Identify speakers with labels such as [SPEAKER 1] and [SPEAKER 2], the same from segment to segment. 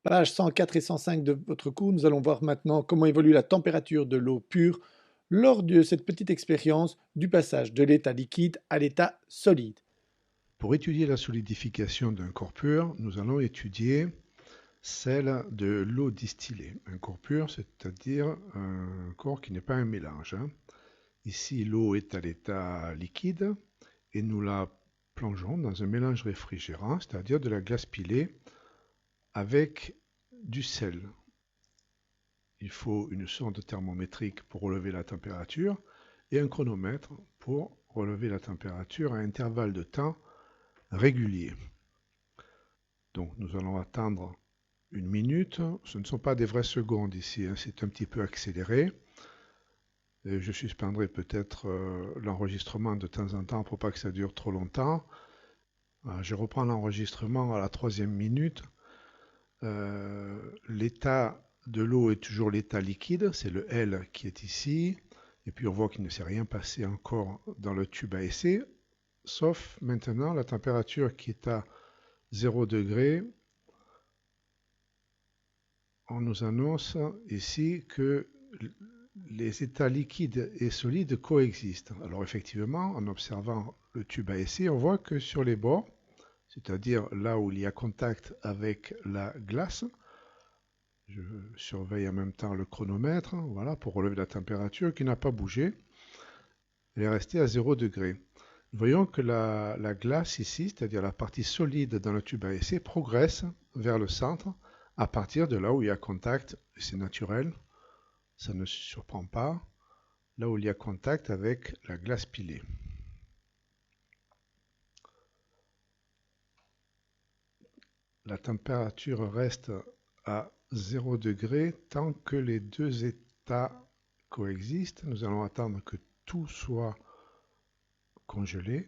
[SPEAKER 1] Page 104 et 105 de votre cours, nous allons voir maintenant comment évolue la température de l'eau pure lors de cette petite expérience du passage de l'état liquide à l'état solide.
[SPEAKER 2] Pour étudier la solidification d'un corps pur, nous allons étudier celle de l'eau distillée. Un corps pur, c'est-à-dire un corps qui n'est pas un mélange, hein. Ici, l'eau est à l'état liquide et nous la plongeons dans un mélange réfrigérant, c'est-à-dire de la glace pilée avec du sel. Il faut une sonde thermométrique pour relever la température et un chronomètre pour relever la température à intervalles de temps réguliers. Donc nous allons attendre une minute. Ce ne sont pas des vraies secondes ici, hein, c'est un petit peu accéléré. Et je suspendrai peut-être l'enregistrement de temps en temps pour pas que ça dure trop longtemps. Je reprends l'enregistrement à la 3e minute. L'état de l'eau est toujours l'état liquide, c'est le L qui est ici. Et puis on voit qu'il ne s'est rien passé encore dans le tube à essai, sauf maintenant la température qui est à 0 degré. On nous annonce ici que les états liquides et solides coexistent. Alors effectivement, en observant le tube à essai, on voit que sur les bords, c'est-à-dire là où il y a contact avec la glace, je surveille en même temps le chronomètre, voilà, pour relever la température qui n'a pas bougé. Elle est restée à 0 degré. Nous voyons que la glace ici, c'est-à-dire la partie solide dans le tube à essai, progresse vers le centre à partir de là où il y a contact, et c'est naturel, ça ne se surprend pas, là où il y a contact avec la glace pilée. La température reste à 0 degré tant que les deux états coexistent. Nous allons attendre que tout soit congelé,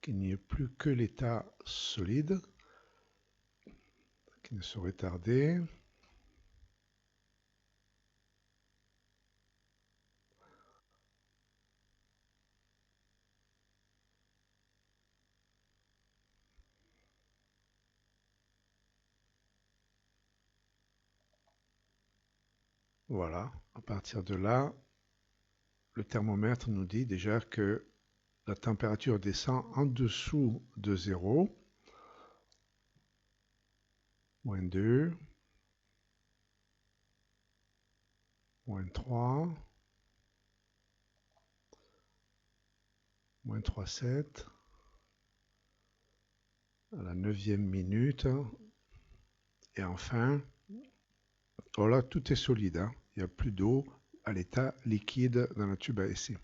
[SPEAKER 2] qu'il n'y ait plus que l'état solide qui ne saurait tarder. Voilà, à partir de là, le thermomètre nous dit déjà que la température descend en dessous de 0, -2, -3, -3,7, à la 9e minute, et enfin, voilà, tout est solide, hein. Il n'y a plus d'eau à l'état liquide dans le tube à essai.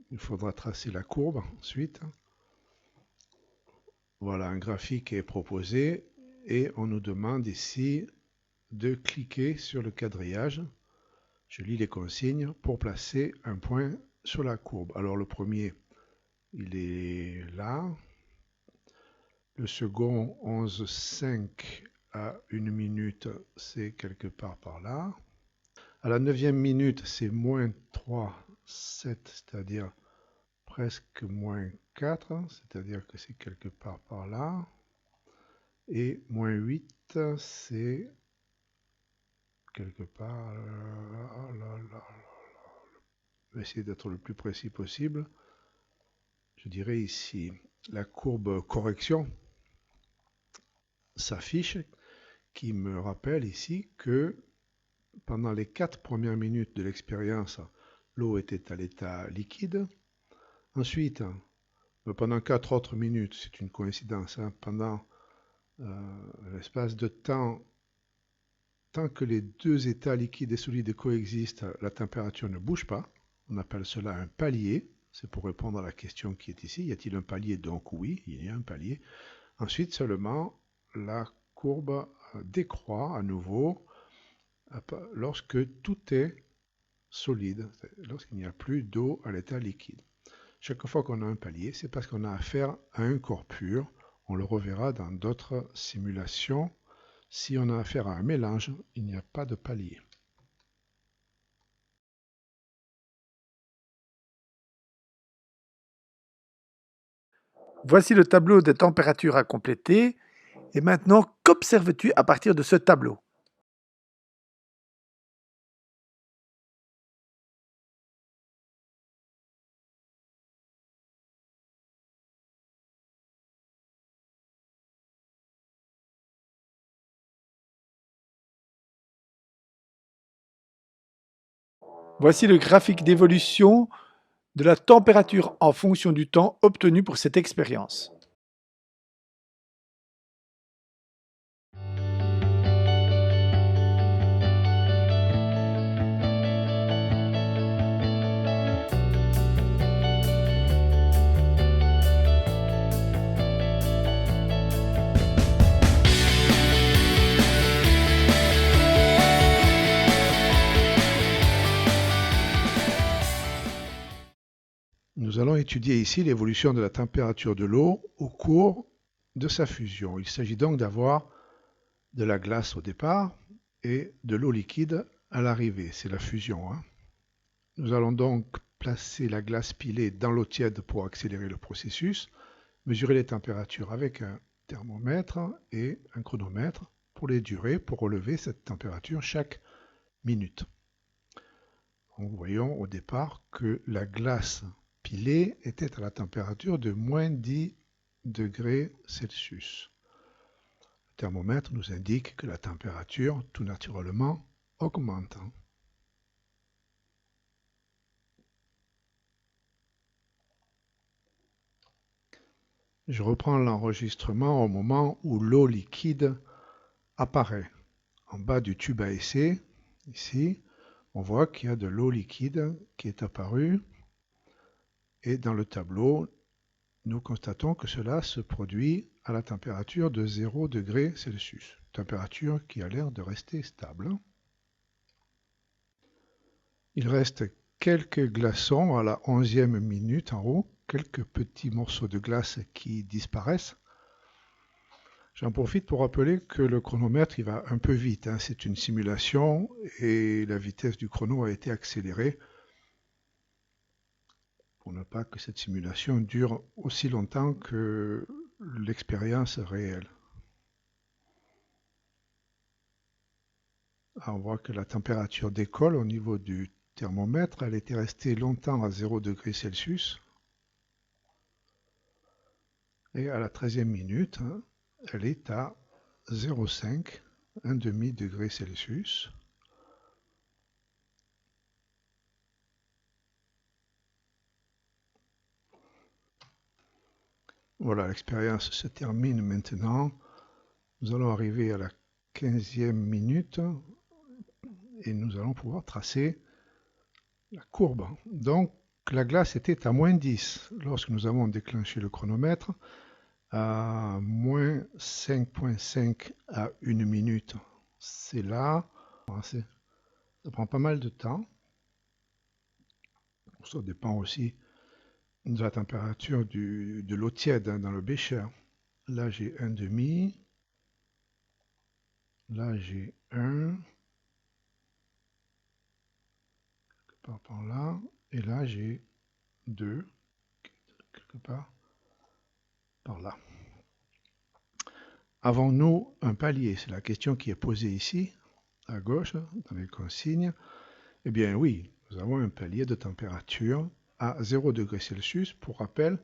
[SPEAKER 2] Il faudra tracer la courbe ensuite. Voilà, un graphique est proposé et on nous demande ici de cliquer sur le quadrillage. Je lis les consignes pour placer un point sur la courbe. Alors le premier, il est là. Le second, 11,5 à 1 minute, c'est quelque part par là. À la 9e minute, c'est -3,7, c'est-à-dire presque -4, c'est-à-dire que c'est quelque part par là. Et -8, c'est quelque part là. Je vais essayer d'être le plus précis possible. Je dirais ici, la courbe correction s'affiche qui me rappelle ici que pendant les 4 premières minutes de l'expérience, l'eau était à l'état liquide. Ensuite, pendant 4 autres minutes, c'est une coïncidence, hein, pendant l'espace de temps, tant que les deux états liquides et solides coexistent, la température ne bouge pas. On appelle cela un palier. C'est pour répondre à la question qui est ici. Y a-t-il un palier? Donc oui, il y a un palier. Ensuite seulement, la courbe décroît à nouveau lorsque tout est solide, lorsqu'il n'y a plus d'eau à l'état liquide. Chaque fois qu'on a un palier, c'est parce qu'on a affaire à un corps pur. On le reverra dans d'autres simulations. Si on a affaire à un mélange, il n'y a pas de palier.
[SPEAKER 1] Voici le tableau des températures à compléter. Et maintenant, qu'observes-tu à partir de ce tableau? Voici le graphique d'évolution de la température en fonction du temps obtenu pour cette expérience.
[SPEAKER 2] Nous allons étudier ici l'évolution de la température de l'eau au cours de sa fusion. Il s'agit donc d'avoir de la glace au départ et de l'eau liquide à l'arrivée. C'est la fusion, hein. Nous allons donc placer la glace pilée dans l'eau tiède pour accélérer le processus, mesurer les températures avec un thermomètre et un chronomètre pour les durées, pour relever cette température chaque minute. Donc, voyons au départ que la glace pilée était à la température de moins 10 degrés Celsius. Le thermomètre nous indique que la température, tout naturellement, augmente. Je reprends l'enregistrement au moment où l'eau liquide apparaît. En bas du tube à essai, ici, on voit qu'il y a de l'eau liquide qui est apparue. Et dans le tableau, nous constatons que cela se produit à la température de 0 degré Celsius, température qui a l'air de rester stable. Il reste quelques glaçons à la 11e minute en haut, quelques petits morceaux de glace qui disparaissent. J'en profite pour rappeler que le chronomètre il va un peu vite, hein. C'est une simulation et la vitesse du chrono a été accélérée pour ne pas que cette simulation dure aussi longtemps que l'expérience réelle. On voit que la température décolle au niveau du thermomètre. Elle était restée longtemps à 0 degré Celsius. Et à la 13e minute, elle est à 0,5, 1,5 degré Celsius. Voilà, l'expérience se termine maintenant. Nous allons arriver à la 15e minute et nous allons pouvoir tracer la courbe. Donc, la glace était à moins 10 lorsque nous avons déclenché le chronomètre, à moins 5,5 à 1 minute. C'est là. Ça prend pas mal de temps. Ça dépend aussi de la température de l'eau tiède dans le bécher. Là, j'ai 1,5. Là, j'ai 1. Quelque part par là. Et là, j'ai 2. Quelque part par là. Avons-nous un palier? C'est la question qui est posée ici, à gauche, dans les consignes. Eh bien oui, nous avons un palier de température à 0 degré Celsius. Pour rappel,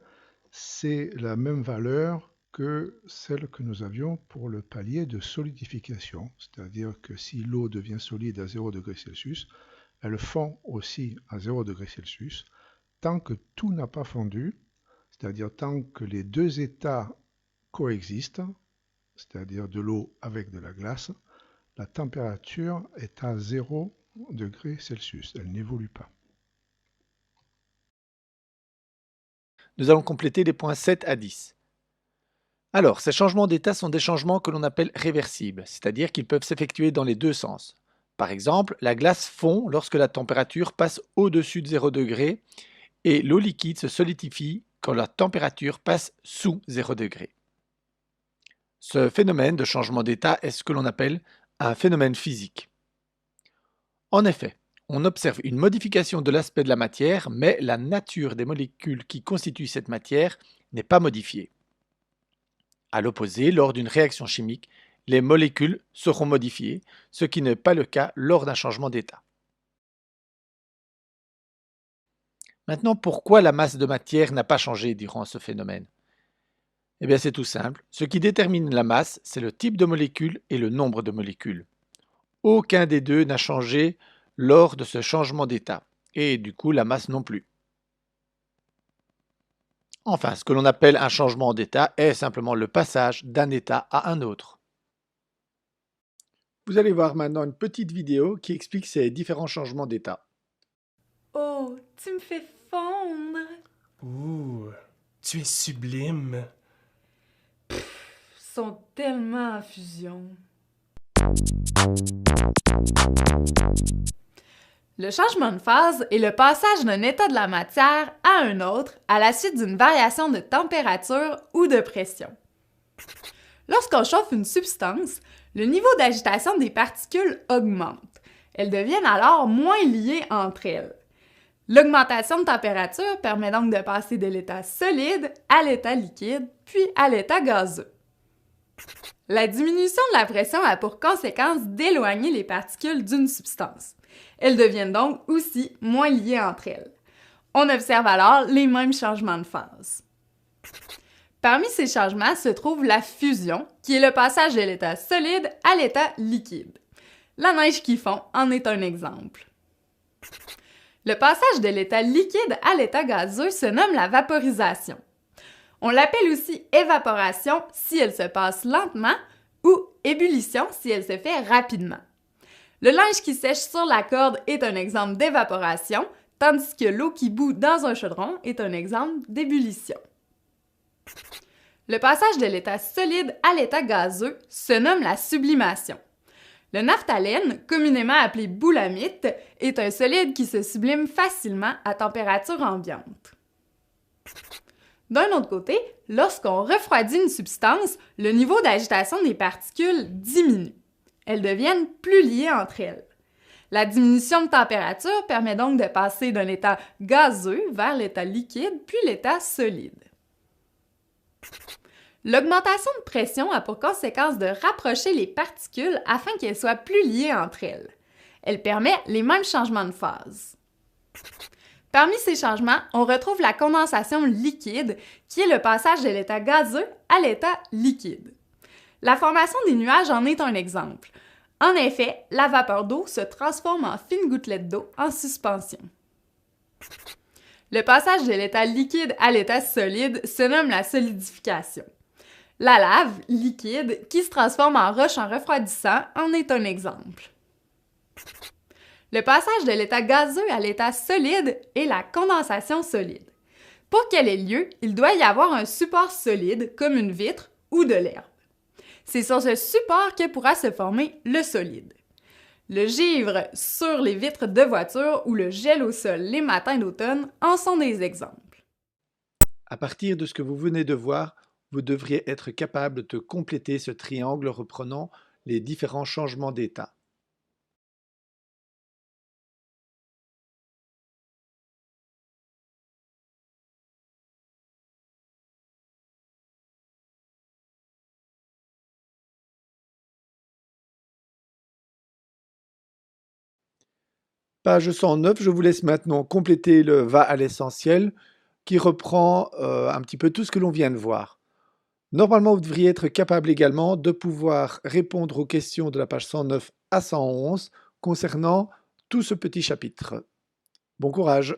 [SPEAKER 2] c'est la même valeur que celle que nous avions pour le palier de solidification. C'est-à-dire que si l'eau devient solide à 0 degré Celsius, elle fond aussi à 0 degré Celsius. Tant que tout n'a pas fondu, c'est-à-dire tant que les deux états coexistent, c'est-à-dire de l'eau avec de la glace, la température est à 0 degré Celsius. Elle n'évolue pas.
[SPEAKER 1] Nous allons compléter les points 7 à 10. Alors, ces changements d'état sont des changements que l'on appelle réversibles, c'est-à-dire qu'ils peuvent s'effectuer dans les deux sens. Par exemple, la glace fond lorsque la température passe au-dessus de 0 degré et l'eau liquide se solidifie quand la température passe sous 0 degré. Ce phénomène de changement d'état est ce que l'on appelle un phénomène physique. En effet, on observe une modification de l'aspect de la matière, mais la nature des molécules qui constituent cette matière n'est pas modifié. À l'opposé, lors d'une réaction chimique, les molécules seront modifiées, ce qui n'est pas le cas lors d'un changement d'état. Maintenant, pourquoi la masse de matière n'a pas changé durant ce phénomène? Eh bien, c'est tout simple. Ce qui détermine la masse, c'est le type de molécule et le nombre de molécules. Aucun des deux n'a changé lors de ce changement d'état, et du coup la masse non plus. Enfin, ce que l'on appelle un changement d'état est simplement le passage d'un état à un autre. Vous allez voir maintenant une petite vidéo qui explique ces différents changements d'état.
[SPEAKER 3] Oh, tu me fais fondre.
[SPEAKER 4] Ouh, tu es sublime.
[SPEAKER 3] Ils sont tellement en fusion. Le changement de phase est le passage d'un état de la matière à un autre à la suite d'une variation de température ou de pression. Lorsqu'on chauffe une substance, le niveau d'agitation des particules augmente. Elles deviennent alors moins liées entre elles. L'augmentation de température permet donc de passer de l'état solide à l'état liquide, puis à l'état gazeux. La diminution de la pression a pour conséquence d'éloigner les particules d'une substance. Elles deviennent donc aussi moins liées entre elles. On observe alors les mêmes changements de phase. Parmi ces changements se trouve la fusion, qui est le passage de l'état solide à l'état liquide. La neige qui fond en est un exemple. Le passage de l'état liquide à l'état gazeux se nomme la vaporisation. On l'appelle aussi évaporation si elle se passe lentement ou ébullition si elle se fait rapidement. Le linge qui sèche sur la corde est un exemple d'évaporation, tandis que l'eau qui bout dans un chaudron est un exemple d'ébullition. Le passage de l'état solide à l'état gazeux se nomme la sublimation. Le naphtalène, communément appelé boulamite, est un solide qui se sublime facilement à température ambiante. D'un autre côté, lorsqu'on refroidit une substance, le niveau d'agitation des particules diminue. Elles deviennent plus liées entre elles. La diminution de température permet donc de passer d'un état gazeux vers l'état liquide puis l'état solide. L'augmentation de pression a pour conséquence de rapprocher les particules afin qu'elles soient plus liées entre elles. Elle permet les mêmes changements de phase. Parmi ces changements, on retrouve la condensation liquide, qui est le passage de l'état gazeux à l'état liquide. La formation des nuages en est un exemple. En effet, la vapeur d'eau se transforme en fines gouttelettes d'eau en suspension. Le passage de l'état liquide à l'état solide se nomme la solidification. La lave, liquide, qui se transforme en roche en refroidissant, en est un exemple. Le passage de l'état gazeux à l'état solide est la condensation solide. Pour qu'elle ait lieu, il doit y avoir un support solide, comme une vitre ou de l'herbe. C'est sur ce support que pourra se former le solide. Le givre sur les vitres de voiture ou le gel au sol les matins d'automne en sont des exemples.
[SPEAKER 1] À partir de ce que vous venez de voir, vous devriez être capable de compléter ce triangle reprenant les différents changements d'état. Page 109, je vous laisse maintenant compléter le va à l'essentiel qui reprend un petit peu tout ce que l'on vient de voir. Normalement, vous devriez être capable également de pouvoir répondre aux questions de la page 109 à 111 concernant tout ce petit chapitre. Bon courage!